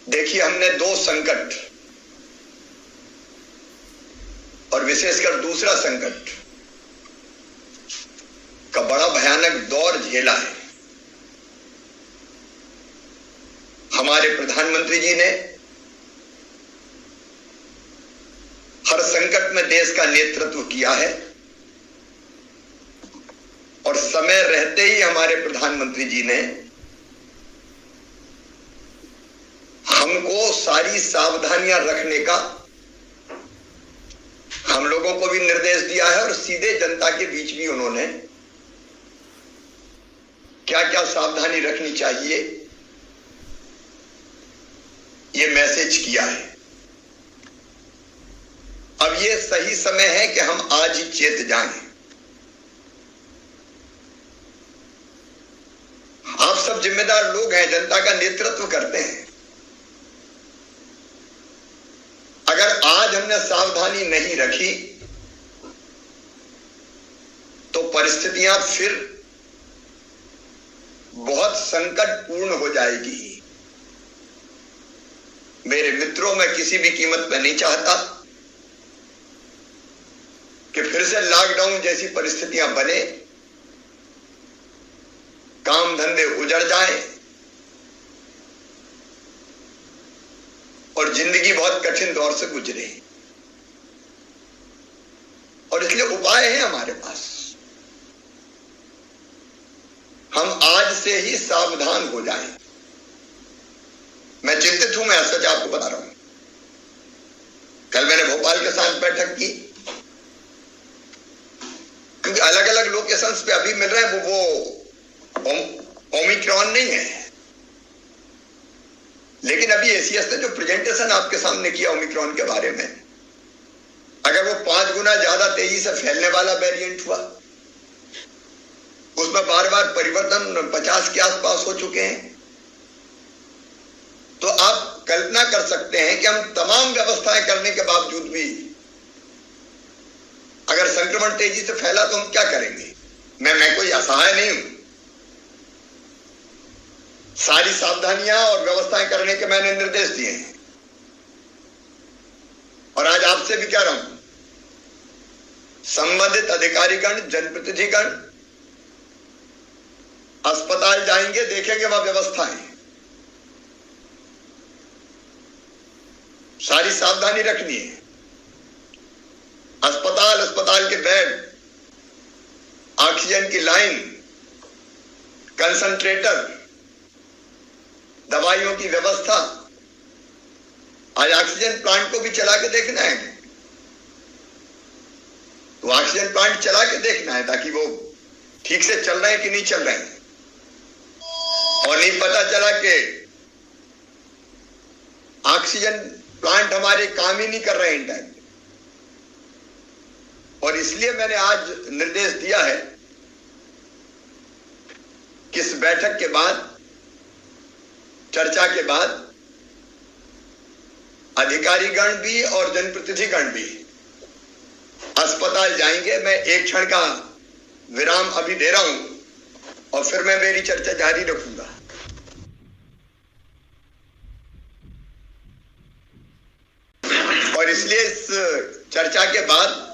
देखिए, हमने दो संकट और विशेषकर दूसरा संकट का बड़ा भयानक दौर झेला है। हमारे प्रधानमंत्री जी ने हर संकट में देश का नेतृत्व किया है और समय रहते ही हमारे प्रधानमंत्री जी ने हमको सारी सावधानियां रखने का हम लोगों को भी निर्देश दिया है और सीधे जनता के बीच भी उन्होंने क्या क्या सावधानी रखनी चाहिए ये मैसेज किया है। अब ये सही समय है कि हम आज ही चेत जाएं। आप सब जिम्मेदार लोग हैं, जनता का नेतृत्व करते हैं। अगर आज हमने सावधानी नहीं रखी तो परिस्थितियां फिर बहुत संकटपूर्ण हो जाएगी। मेरे मित्रों, मैं किसी भी कीमत पर नहीं चाहता कि फिर से लॉकडाउन जैसी परिस्थितियां बने, काम धंधे उजड़ जाए और जिंदगी बहुत कठिन दौर से गुजरे। और इसलिए उपाय है हमारे पास। हम आज से ही सावधान हो जाएं। मैं चिंतित हूं, मैं सच आपको बता रहा हूं। कल मैंने भोपाल के साथ बैठक की, क्योंकि अलग अलग लोकेशंस पे अभी मिल रहे हैं वो ओमिक्रॉन नहीं है, लेकिन अभी एसीएस ने जो प्रेजेंटेशन आपके सामने किया ओमिक्रॉन के बारे में, अगर वो 5 गुना ज्यादा तेजी से फैलने वाला वेरिएंट हुआ, उसमें बार बार परिवर्तन 50 के आसपास हो चुके हैं, तो आप कल्पना कर सकते हैं कि हम तमाम व्यवस्थाएं करने के बावजूद भी अगर संक्रमण तेजी से फैला तो हम क्या करेंगे। मैं कोई असहाय नहीं हूं। सारी सावधानियां और व्यवस्थाएं करने के मैंने निर्देश दिए हैं और आज आपसे भी कह रहा हूं, संबंधित अधिकारीगण, जनप्रतिनिधिगण अस्पताल जाएंगे, देखेंगे वहां व्यवस्थाएं, सारी सावधानी रखनी है। अस्पताल के बेड, ऑक्सीजन की लाइन, कंसंट्रेटर, दवाइयों की व्यवस्था। आज ऑक्सीजन प्लांट को भी चला के देखना है, तो ऑक्सीजन प्लांट चला के देखना है ताकि वो ठीक से चल रहे हैं कि नहीं चल रहे हैं। और नहीं पता चला कि ऑक्सीजन प्लांट हमारे काम ही नहीं कर रहे हैं इन टाइम। और इसलिए मैंने आज निर्देश दिया है कि इस बैठक के बाद, चर्चा के बाद अधिकारीगण भी और जनप्रतिनिधिगण भी अस्पताल जाएंगे। मैं एक क्षण का विराम अभी दे रहा हूं और फिर मैं मेरी चर्चा जारी रखूंगा। और इसलिए इस चर्चा के बाद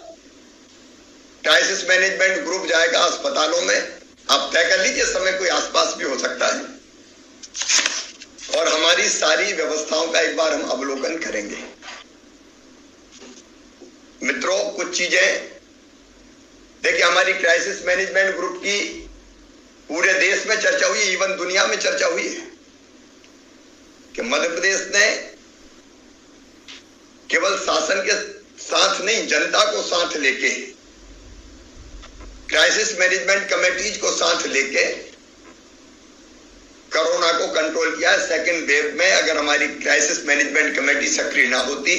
क्राइसिस मैनेजमेंट ग्रुप जाएगा अस्पतालों में। आप तय कर लीजिए समय, कोई आसपास भी हो सकता है, और हमारी सारी व्यवस्थाओं का एक बार हम अवलोकन करेंगे। मित्रों, कुछ चीजें देखिए, हमारी क्राइसिस मैनेजमेंट ग्रुप की पूरे देश में चर्चा हुई, इवन दुनिया में चर्चा हुई है कि मध्य प्रदेश ने केवल शासन के साथ नहीं, जनता को साथ लेके, क्राइसिस मैनेजमेंट कमेटीज को साथ लेके कोरोना को कंट्रोल किया। सेकेंड वेव में अगर हमारी क्राइसिस मैनेजमेंट कमेटी सक्रिय ना होती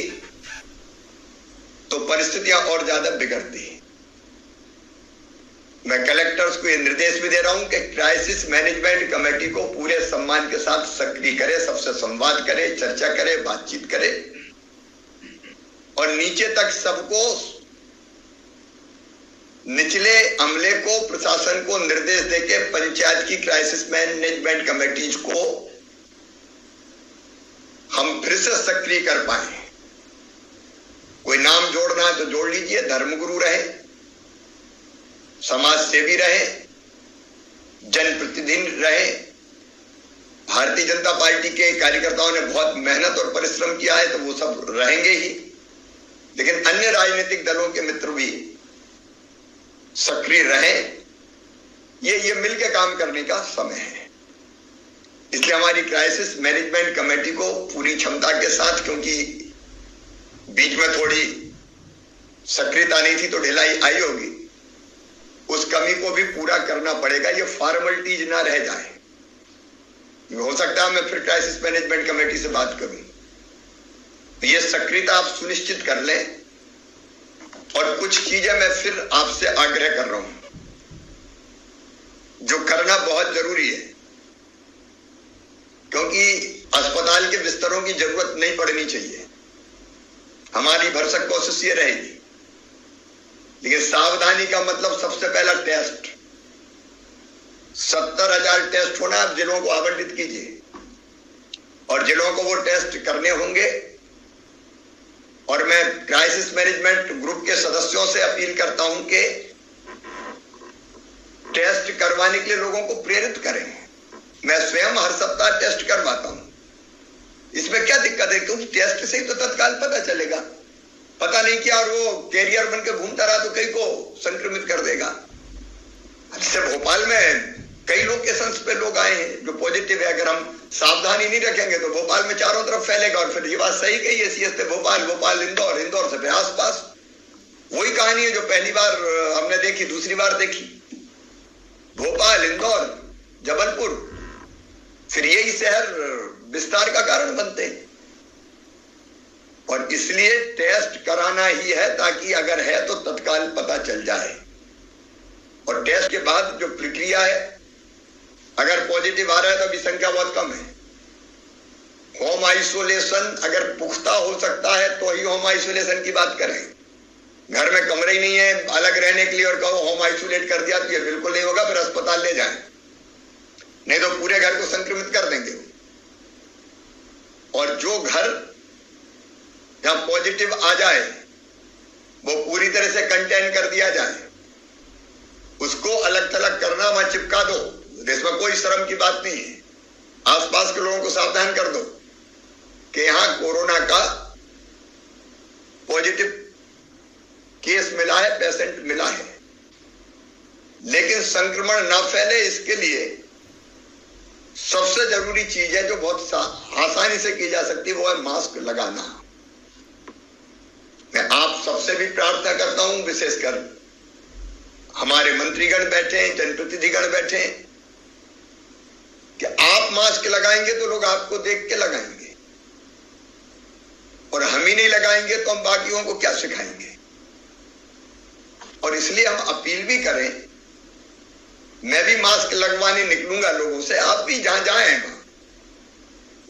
तो परिस्थितियां और ज्यादा बिगड़ती। मैं कलेक्टर्स को यह निर्देश भी दे रहा हूं कि क्राइसिस मैनेजमेंट कमेटी को पूरे सम्मान के साथ सक्रिय करे, सबसे संवाद करे, चर्चा करे, बातचीत करे और नीचे तक सबको, निचले अमले को, प्रशासन को निर्देश देके पंचायत की क्राइसिस मैनेजमेंट कमेटीज को हम फिर से सक्रिय कर पाए। कोई नाम जोड़ना है तो जोड़ लीजिए, धर्मगुरु रहे, समाज सेवी रहे, जनप्रतिनिधि रहे। भारतीय जनता पार्टी के कार्यकर्ताओं ने बहुत मेहनत और परिश्रम किया है तो वो सब रहेंगे ही, लेकिन अन्य राजनीतिक दलों के मित्र भी सक्रिय रहे। ये मिलकर काम करने का समय है। इसलिए हमारी क्राइसिस मैनेजमेंट कमेटी को पूरी क्षमता के साथ, क्योंकि बीच में थोड़ी सक्रियता नहीं थी तो ढिलाई आई होगी, उस कमी को भी पूरा करना पड़ेगा। ये फॉर्मेलिटीज ना रह जाए। हो सकता है मैं फिर क्राइसिस मैनेजमेंट कमेटी से बात करूं, तो ये सक्रियता आप सुनिश्चित कर लें। और कुछ चीजें मैं फिर आपसे आग्रह कर रहा हूं जो करना बहुत जरूरी है, क्योंकि अस्पताल के बिस्तरों की जरूरत नहीं पड़नी चाहिए। हमारी भरसक कोशिश ये रहेगी, लेकिन सावधानी का मतलब सबसे पहला टेस्ट। 70,000 टेस्ट होना, आप जिलों को आवंटित कीजिए और जिलों को वो टेस्ट करने होंगे। और मैं क्राइसिस मैनेजमेंट ग्रुप के सदस्यों से अपील करता हूं कि टेस्ट करवाने के लिए लोगों को प्रेरित करें। मैं स्वयं हर सप्ताह टेस्ट करवाता हूं। इसमें क्या दिक्कत है, क्योंकि टेस्ट से ही तो तत्काल पता चलेगा। पता नहीं क्या, और वो कैरियर बनकर घूमता रहा तो कई को संक्रमित कर देगा। इससे भोपाल में कई लोकेशंस पे लोग आए हैं जो पॉजिटिव है। अगर हम सावधानी नहीं रखेंगे तो भोपाल में चारों तरफ फैलेगा। और फिर ये बात सही कही है सीएस से भोपाल, भोपाल इंदौर, इंदौर से फिर आसपास। वही कहानी है जो पहली बार हमने देखी, दूसरी बार देखी। भोपाल, इंदौर, जबलपुर, फिर यही शहर विस्तार का कारण बनते हैं। और इसलिए टेस्ट कराना ही है, ताकि अगर है तो तत्काल पता चल जाए। और टेस्ट के बाद जो प्रक्रिया है, अगर पॉजिटिव आ रहा है तो अभी संख्या बहुत कम है। होम आइसोलेशन अगर पुख्ता हो सकता है तो ही होम आइसोलेशन की बात करें। घर में कमरे ही नहीं है अलग रहने के लिए और कहो होम आइसोलेट कर दिया, तो ये बिल्कुल नहीं होगा। फिर अस्पताल ले जाएं, नहीं तो पूरे घर को संक्रमित कर देंगे। और जो घर जहां पॉजिटिव आ जाए वो पूरी तरह से कंटेन कर दिया जाए, उसको अलग थलग करना, वहां चिपका दो। इसमें कोई शर्म की बात नहीं है। आसपास के लोगों को सावधान कर दो कि यहां कोरोना का पॉजिटिव केस मिला है, पेशेंट मिला है। लेकिन संक्रमण ना फैले, इसके लिए सबसे जरूरी चीज है जो बहुत आसानी से की जा सकती है, वो है मास्क लगाना। मैं आप सबसे भी प्रार्थना करता हूं, विशेषकर हमारे मंत्रीगण बैठे हैं, जनप्रतिनिधिगण बैठे हैं, कि आप मास्क लगाएंगे तो लोग आपको देख के लगाएंगे, और हम ही नहीं लगाएंगे तो हम बाकियों को क्या सिखाएंगे। और इसलिए हम अपील भी करें, मैं भी मास्क लगवाने निकलूंगा लोगों से, आप भी जहां जाएं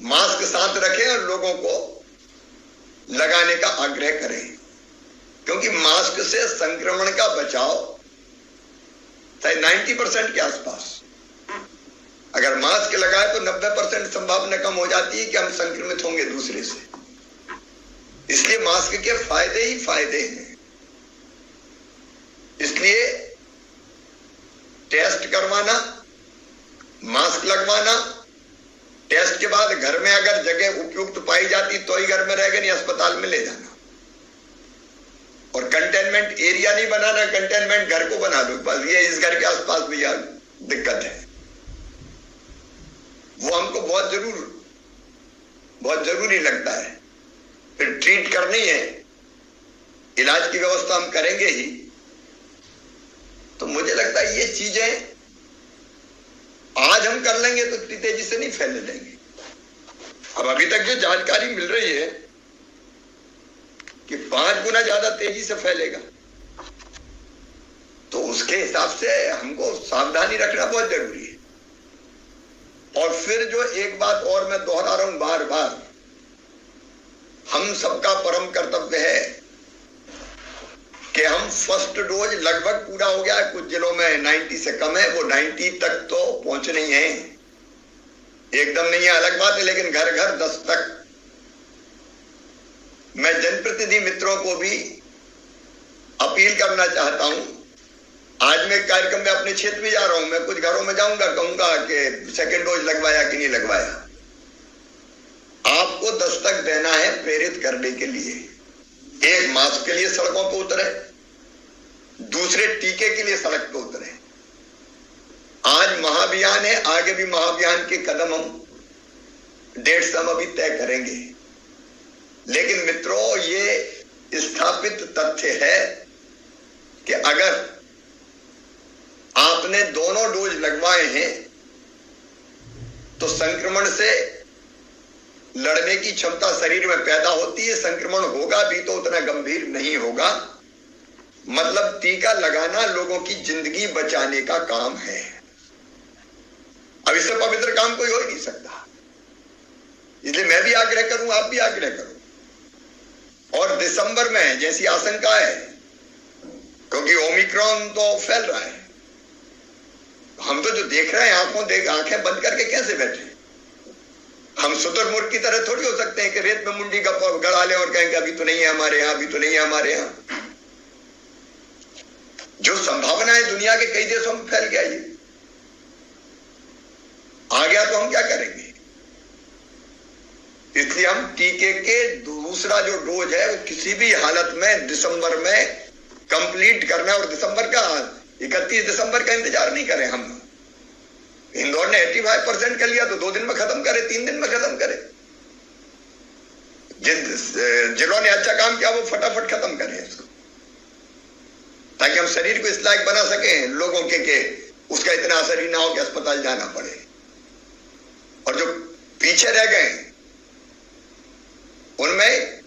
मास्क साथ रखें और लोगों को लगाने का आग्रह करें। क्योंकि मास्क से संक्रमण का बचाव 90% के आसपास, अगर मास्क लगाए तो 90% संभावना कम हो जाती है कि हम संक्रमित होंगे दूसरे से। इसलिए मास्क के फायदे ही फायदे हैं। इसलिए टेस्ट करवाना, मास्क लगवाना, टेस्ट के बाद घर में अगर जगह उपयुक्त पाई जाती तो ही घर में रहेगा, नहीं अस्पताल में ले जाना। और कंटेनमेंट एरिया नहीं बनाना, कंटेनमेंट घर को बना दो बस। ये इस घर के आसपास भी यार दिक्कत है, वो हमको बहुत जरूरी लगता है। फिर ट्रीट करनी है, इलाज की व्यवस्था हम करेंगे ही। तो मुझे लगता है ये चीजें आज हम कर लेंगे तो इतनी तेजी से नहीं फैलने देंगे। अब अभी तक जो जानकारी मिल रही है कि 5 गुना ज्यादा तेजी से फैलेगा, तो उसके हिसाब से हमको सावधानी रखना बहुत जरूरी है। और फिर जो एक बात और मैं दोहरा रहा हूं बार बार, हम सबका परम कर्तव्य है कि हम फर्स्ट डोज लगभग पूरा हो गया है। कुछ जिलों में 90 से कम है, वो 90 तक तो पहुंचने ही है। एकदम नहीं है अलग बात है, लेकिन घर घर 10 तक मैं जनप्रतिनिधि मित्रों को भी अपील करना चाहता हूं। आज मैं कार्यक्रम में अपने क्षेत्र में जा रहा हूं, मैं कुछ घरों में जाऊंगा, कहूंगा कि सेकेंड डोज लगवाया कि नहीं लगवाया। आपको दस्तक देना है प्रेरित करने के लिए। एक मास्क के लिए सड़कों पर उतरे, दूसरे टीके के लिए सड़क पर उतरे। आज महाअभियान है, आगे भी महाअभियान के कदम हम डेट्स हम अभी तय करेंगे। लेकिन मित्रों, ये स्थापित तथ्य है कि अगर आपने दोनों डोज लगवाए हैं तो संक्रमण से लड़ने की क्षमता शरीर में पैदा होती है। संक्रमण होगा भी तो उतना गंभीर नहीं होगा। मतलब टीका लगाना लोगों की जिंदगी बचाने का काम है। अब इससे पवित्र काम कोई हो ही नहीं सकता। इसलिए मैं भी आग्रह करूं, आप भी आग्रह करो। और दिसंबर में जैसी आशंका है, क्योंकि ओमिक्रॉन तो फैल रहा है, हम तो जो देख रहे हैं आंखें बंद करके कैसे बैठे। हम शुतुरमुर्ग की तरह थोड़ी हो सकते हैं कि रेत में मुंडी गड़ा लें और कहेंगे अभी तो नहीं है हमारे यहां, अभी तो नहीं है हमारे यहां। जो संभावना है दुनिया के कई देशों में फैल गया, ये आ गया तो हम क्या करेंगे। इसलिए हम टीके के दूसरा जो डोज है वो किसी भी हालत में दिसंबर में कंप्लीट करना है। और दिसंबर का 31 दिसंबर का इंतजार नहीं करें। हम इंदौर ने 85% कर लिया तो 2 दिन में खत्म करे, 3 दिन में खत्म करे। जिन जिलों ने अच्छा काम किया वो फटाफट खत्म करें इसको, ताकि हम शरीर को इस लायक बना सकें लोगों के उसका इतना असर ही ना हो कि अस्पताल जाना पड़े। और जो पीछे रह गए उनमें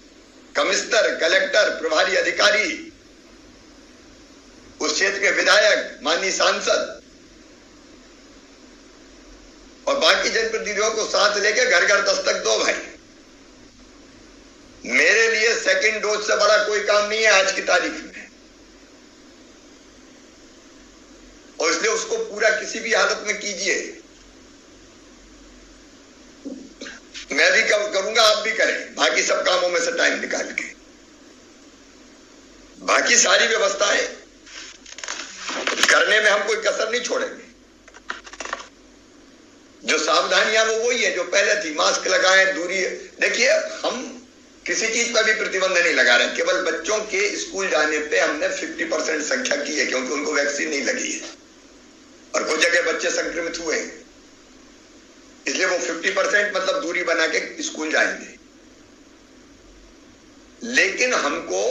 कमिश्नर, कलेक्टर, प्रभारी अधिकारी, उस क्षेत्र के विधायक, माननीय सांसद और बाकी जनप्रतिनिधियों को साथ लेके घर घर दस्तक दो भाई। मेरे लिए सेकंड डोज से बड़ा कोई काम नहीं है आज की तारीख में। और इसलिए उसको पूरा किसी भी हालत में कीजिए। मैं भी करूंगा, आप भी करें, बाकी सब कामों में से टाइम निकाल के। बाकी सारी व्यवस्थाएं करने में हम कोई कसर नहीं छोड़ेंगे। जो सावधानियां वो वही है जो पहले थी। मास्क लगाएं, दूरी। देखिए, हम किसी चीज पर भी प्रतिबंध नहीं लगा रहे। केवल बच्चों के स्कूल जाने पे हमने 50% संख्या की है, क्योंकि उनको वैक्सीन नहीं लगी है और कुछ जगह बच्चे संक्रमित हुए हैं। इसलिए वो 50% मतलब दूरी बना के स्कूल जाएंगे। लेकिन हमको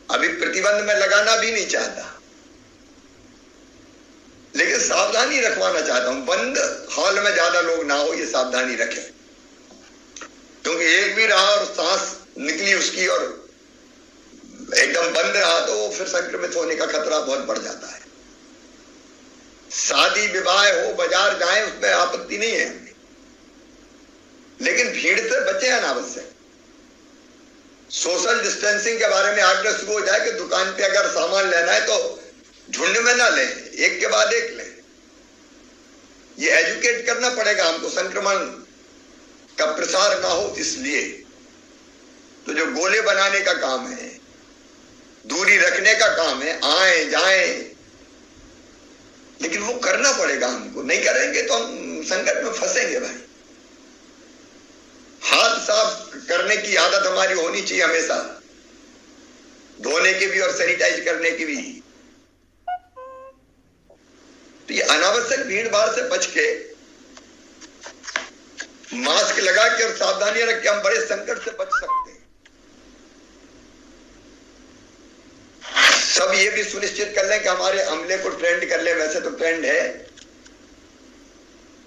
अभी प्रतिबंध में लगाना भी नहीं चाहता, लेकिन सावधानी रखवाना चाहता हूं। बंद हॉल में ज्यादा लोग ना हो, ये सावधानी रखें। क्योंकि एक भी रहा और सांस निकली उसकी और एकदम बंद रहा तो वो फिर संक्रमित होने का खतरा बहुत बढ़ जाता है। शादी विवाह हो, बाजार जाएं, उसमें आपत्ति नहीं है, लेकिन भीड़ से बचे अनावश्यक। सोशल डिस्टेंसिंग के बारे में आग्रह शुरू हो जाए कि दुकान पे अगर सामान लेना है तो झुंड में ना लें, एक के बाद एक लें। ये एजुकेट करना पड़ेगा हमको, संक्रमण का प्रसार ना हो। इसलिए तो जो गोले बनाने का काम है, दूरी रखने का काम है, आए जाएं, लेकिन वो करना पड़ेगा हमको। नहीं करेंगे तो हम संकट में फंसेंगे भाई। हाथ साफ करने की आदत हमारी होनी चाहिए हमेशा, धोने की भी और सैनिटाइज करने की भी। तो ये अनावश्यक भीड़ भाड़ से बच के, मास्क लगा के और सावधानियां रख के हम बड़े संकट से बच सकते हैं। सब ये भी सुनिश्चित कर लें कि हमारे अमले को ट्रेंड कर ले। वैसे तो ट्रेंड है,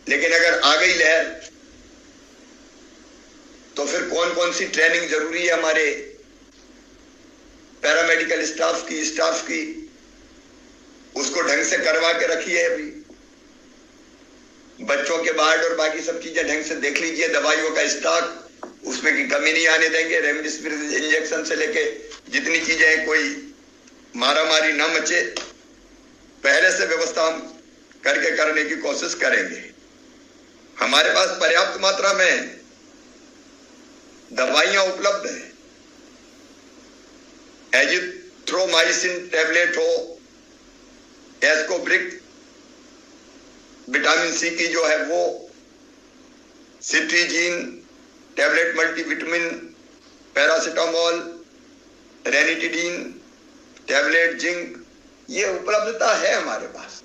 लेकिन अगर आ गई लहर तो फिर कौन कौन सी ट्रेनिंग जरूरी है हमारे पैरामेडिकल स्टाफ की, उसको ढंग से करवा के रखिए। अभी बच्चों के वार्ड और बाकी सब चीजें ढंग से देख लीजिए। दवाइयों का स्टॉक, उसमें की कमी नहीं आने देंगे। रेमडेसिविर इंजेक्शन से लेके जितनी चीजें हैं, कोई मारामारी न मचे, पहले से व्यवस्था हम करके करने की कोशिश करेंगे। हमारे पास पर्याप्त मात्रा में दवाइयां उपलब्ध है, एजिथ्रोमाइसिन टैबलेट हो, एस्कोब्रिक विटामिन सी की जो है वो, cetirizine tablet, multivitamin, paracetamol, ranitidine tablet, zinc, ये उपलब्धता है हमारे पास।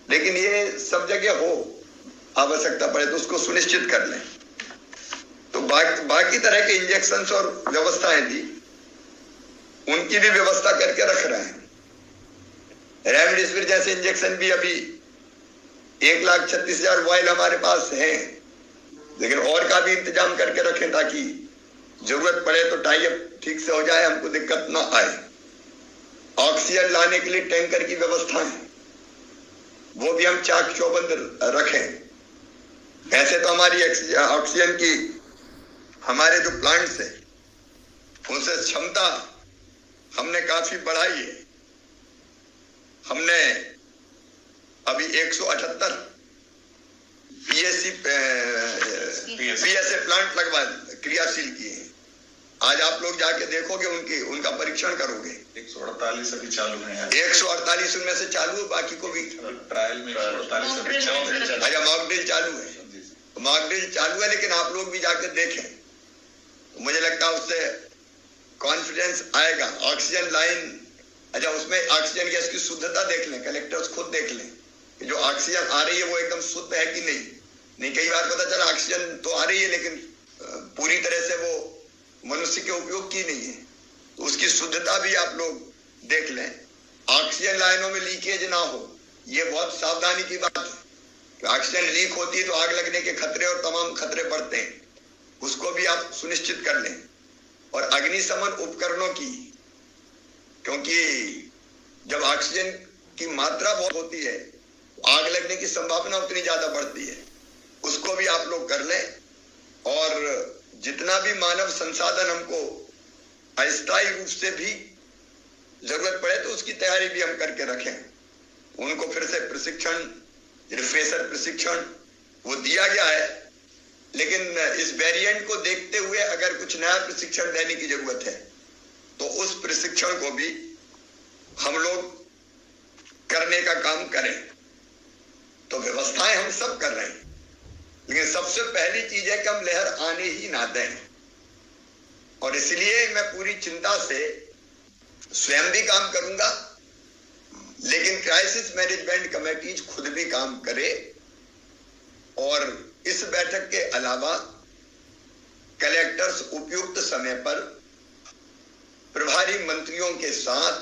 लेकिन ये सब जगह हो, आवश्यकता पड़े तो उसको सुनिश्चित कर लें। तो बाकी तरह के इंजेक्शंस और व्यवस्थाएं थी, उनकी भी व्यवस्था करके रख रहे हैं। रेमडेसिविर जैसे इंजेक्शन भी अभी 1,36,000 वायल हमारे पास हैं, लेकिन और का भी इंतजाम करके रखें ताकि जरूरत पड़े तो टाई अप ठीक से हो जाए, हमको दिक्कत ना आए। ऑक्सीजन लाने के लिए टैंकर की व्यवस्था है, वो भी हम चाक चौबंद रखें। ऐसे तो हमारी ऑक्सीजन की हमारे जो प्लांट्स है उनसे क्षमता हमने काफी बढ़ाई है। हमने अभी 178 पीएसए प्लांट लगवा क्रियाशील किए हैं। आज आप लोग जाके देखोगे, उनका परीक्षण करोगे। 148 अभी चालू है। 148 उनमें से चालू है, बाकी को भी ट्रायल में 148 अभी चालू है। अच्छा, मॉक ड्रिल चालू है, मॉक ड्रिल चालू है, लेकिन आप लोग भी जाके देखें तो मुझे लगता है उससे कॉन्फिडेंस आएगा। ऑक्सीजन लाइन, अच्छा उसमें ऑक्सीजन गैस की शुद्धता देख लें, कलेक्टर्स खुद देख लें कि जो ऑक्सीजन आ रही है वो एकदम शुद्ध है कि नहीं। कई बार पता चला ऑक्सीजन तो आ रही है लेकिन पूरी तरह से वो मनुष्य के उपयोग की नहीं है, तो उसकी शुद्धता भी आप लोग देख लें। ऑक्सीजन लाइनों में लीकेज ना हो, ये बहुत सावधानी की बात है। ऑक्सीजन लीक होती है तो आग लगने के खतरे और तमाम खतरे बढ़ते हैं, उसको भी आप सुनिश्चित कर लें। और अग्निशमन उपकरणों की, क्योंकि जब ऑक्सीजन की मात्रा बहुत होती है तो आग लगने की संभावना उतनी ज्यादा बढ़ती है, उसको भी आप लोग कर लें। और जितना भी मानव संसाधन हमको अस्थायी रूप से भी जरूरत पड़े तो उसकी तैयारी भी हम करके रखें। उनको फिर से प्रशिक्षण, रिफ्रेशर प्रशिक्षण वो दिया गया है, लेकिन इस वेरिएंट को देखते हुए अगर कुछ नया प्रशिक्षण देने की जरूरत है तो उस प्रशिक्षण को भी हम लोग करने का काम करें। तो व्यवस्थाएं हम सब कर रहे हैं, लेकिन सबसे पहली चीज है कि हम लहर आने ही ना दें। और इसलिए मैं पूरी चिंता से स्वयं भी काम करूंगा, लेकिन क्राइसिस मैनेजमेंट कमेटीज खुद भी काम करे। और इस बैठक के अलावा कलेक्टर्स उपयुक्त समय पर प्रभारी मंत्रियों के साथ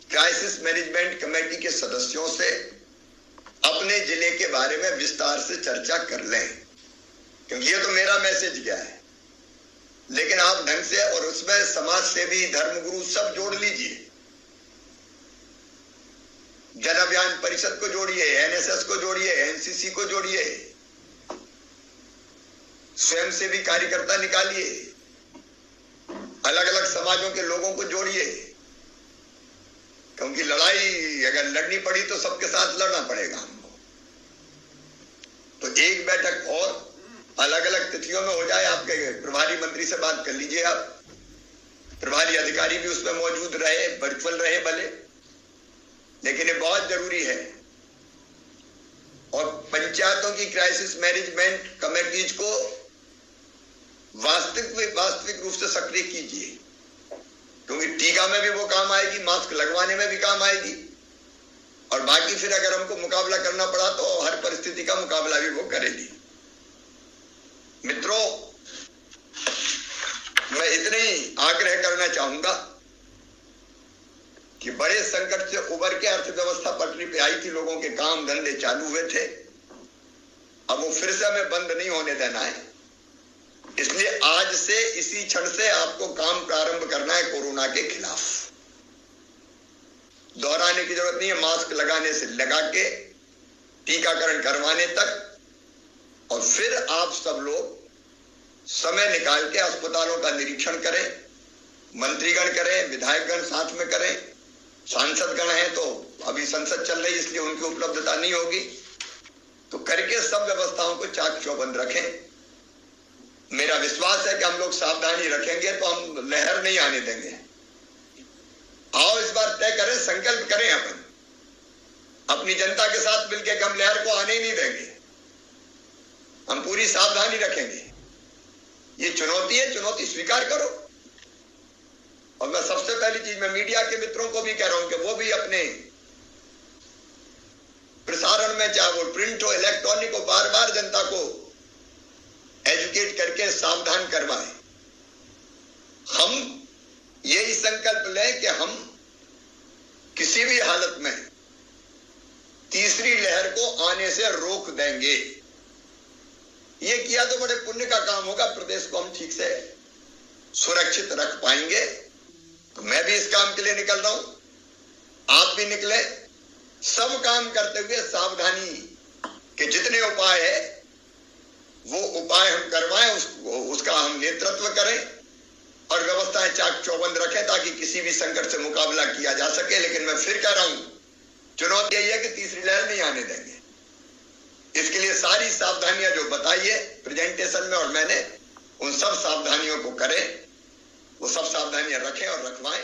क्राइसिस मैनेजमेंट कमेटी के सदस्यों से अपने जिले के बारे में विस्तार से चर्चा कर लें, क्योंकि ये तो मेरा मैसेज गया है। लेकिन आप ढंग से, और उसमें समाज सेवी, धर्मगुरु सब जोड़ लीजिए, जन अभियान परिषद को जोड़िए, एनएसएस को जोड़िए, एनसीसी को जोड़िए, स्वयंसेवी कार्यकर्ता निकालिए, अलग अलग समाजों के लोगों को जोड़िए, क्योंकि लड़ाई अगर लड़नी पड़ी तो सबके साथ लड़ना पड़ेगा हमको। तो एक बैठक और अलग अलग तिथियों में हो जाए। आपके प्रभारी मंत्री से बात कर लीजिए, आप प्रभारी अधिकारी भी उसमें मौजूद रहे, वर्चुअल रहे भले, लेकिन ये बहुत जरूरी है। और पंचायतों की क्राइसिस मैनेजमेंट कमेटीज को वास्तविक रूप से सक्रिय कीजिए, क्योंकि टीका में भी वो काम आएगी, मास्क लगवाने में भी काम आएगी, और बाकी फिर अगर हमको मुकाबला करना पड़ा तो हर परिस्थिति का मुकाबला भी वो करेगी। मित्रों, मैं इतने ही आग्रह करना चाहूंगा कि बड़े संकट से उबर के अर्थव्यवस्था पटरी पे आई थी, लोगों के काम धंधे चालू हुए थे, अब वो फिर से हमें बंद नहीं होने देना है। इसलिए आज से, इसी क्षण से आपको काम प्रारंभ करना है कोरोना के खिलाफ। दोहराने की जरूरत नहीं है, मास्क लगाने से लगा के टीकाकरण करवाने तक। और फिर आप सब लोग समय निकाल के अस्पतालों का निरीक्षण करें, मंत्रीगण करें, विधायकगण साथ में करें, सांसदगण हैं तो अभी संसद चल रही इसलिए उनकी उपलब्धता नहीं होगी, तो करके सब व्यवस्थाओं को चाक चौबंद रखें। मेरा विश्वास है कि हम लोग सावधानी रखेंगे तो हम लहर नहीं आने देंगे। आओ इस बार तय करें, संकल्प करें अपनी जनता के साथ मिलकर कि हम लहर को आने ही नहीं देंगे, हम पूरी सावधानी रखेंगे। ये चुनौती है, चुनौती स्वीकार करो। और मैं सबसे पहली चीज मैं मीडिया के मित्रों को भी कह रहा हूं कि वो भी अपने प्रसारण में, चाहे वो प्रिंट हो इलेक्ट्रॉनिक हो, बार बार जनता को एजुकेट करके सावधान करवाएं। हम यही संकल्प लें कि हम किसी भी हालत में तीसरी लहर को आने से रोक देंगे। ये किया तो बड़े पुण्य का काम होगा, प्रदेश को हम ठीक से सुरक्षित रख पाएंगे। तो मैं भी इस काम के लिए निकल रहा हूं, आप भी निकले। सब काम करते हुए सावधानी के जितने उपाय है वो उपाय हम करवाएं, उसका हम नेतृत्व करें और व्यवस्थाएं चाक चौबंद रखें ताकि किसी भी संकट से मुकाबला किया जा सके। लेकिन मैं फिर कह रहा हूं, चुनौती यही है कि तीसरी लहर नहीं आने देंगे। इसके लिए सारी सावधानियां जो बताई है प्रेजेंटेशन में और मैंने, उन सब सावधानियों को करें, वो सब सावधानियां रखें और रखवाएं।